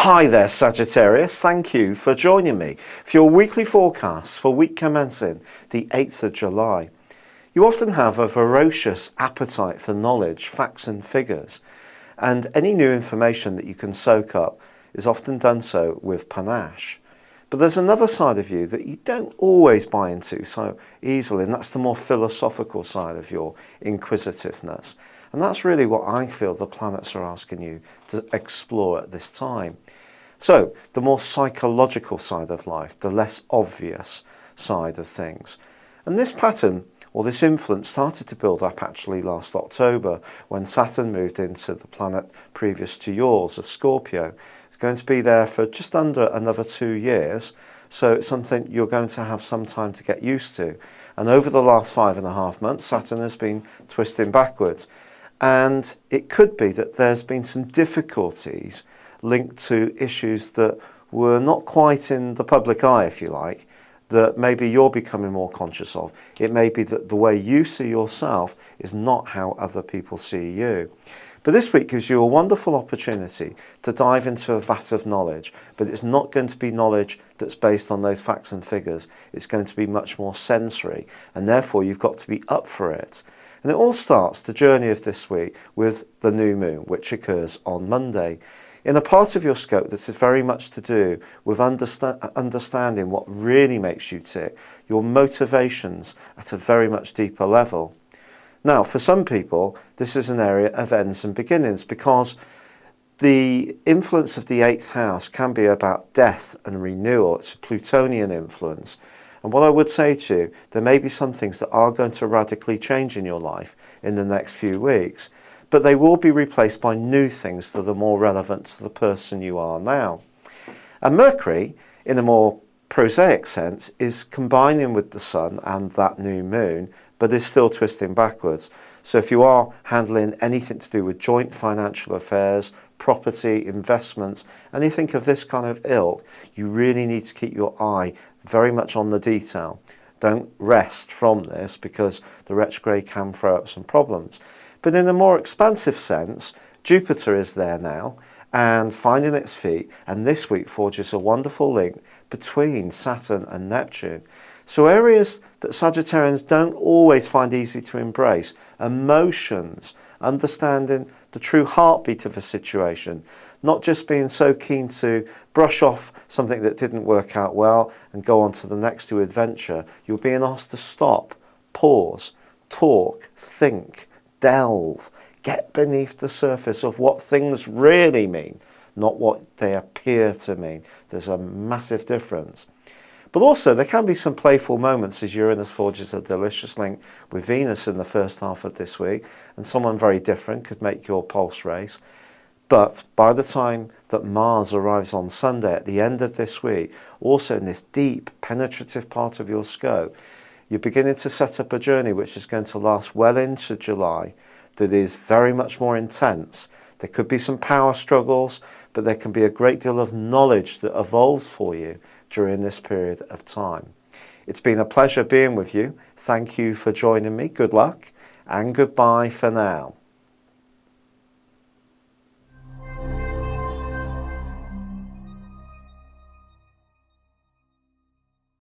Hi there, Sagittarius. Thank you for joining me for your weekly forecast for week commencing the 8th of July. You often have a voracious appetite for knowledge, facts and figures, and any new information that you can soak up is often done so with panache. But there's another side of you that you don't always buy into so easily, and that's the more philosophical side of your inquisitiveness. And that's really what I feel the planets are asking you to explore at this time. So, the more psychological side of life, the less obvious side of things. And this pattern, or this influence, started to build up actually last October when Saturn moved into the planet previous to yours of Scorpio. It's going to be there for just under another 2 years, so it's something you're going to have some time to get used to. And over the last 5.5 months, Saturn has been twisting backwards. And it could be that there's been some difficulties linked to issues that were not quite in the public eye, if you like, that maybe you're becoming more conscious of. It may be that the way you see yourself is not how other people see you. But this week gives you a wonderful opportunity to dive into a vat of knowledge, but it's not going to be knowledge that's based on those facts and figures. It's going to be much more sensory, and therefore you've got to be up for it. And it all starts, the journey of this week, with the new moon, which occurs on Monday, in a part of your scope that is very much to do with understanding what really makes you tick, your motivations at a very much deeper level. Now, for some people, this is an area of ends and beginnings, because the influence of the 8th house can be about death and renewal. It's a Plutonian influence. And what I would say to you, there may be some things that are going to radically change in your life in the next few weeks, but they will be replaced by new things that are more relevant to the person you are now. And Mercury, in a more prosaic sense, is combining with the Sun and that new moon, but is still twisting backwards. So if you are handling anything to do with joint financial affairs, property, investments, anything of this kind of ilk, you really need to keep your eye very much on the detail. Don't rest from this, because the retrograde can throw up some problems. But in a more expansive sense, Jupiter is there now and finding its feet, and this week forges a wonderful link between Saturn and Neptune. So areas that Sagittarians don't always find easy to embrace, emotions, understanding the true heartbeat of a situation, not just being so keen to brush off something that didn't work out well and go on to the next new adventure. You're being asked to stop, pause, talk, think, delve, get beneath the surface of what things really mean, not what they appear to mean. There's a massive difference. But also there can be some playful moments as Uranus forges a delicious link with Venus in the first half of this week, and someone very different could make your pulse race. But by the time that Mars arrives on Sunday at the end of this week, also in this deep penetrative part of your scope, you're beginning to set up a journey which is going to last well into July, that is very much more intense. There could be some power struggles, but there can be a great deal of knowledge that evolves for you during this period of time. It's been a pleasure being with you. Thank you for joining me. Good luck and goodbye for now.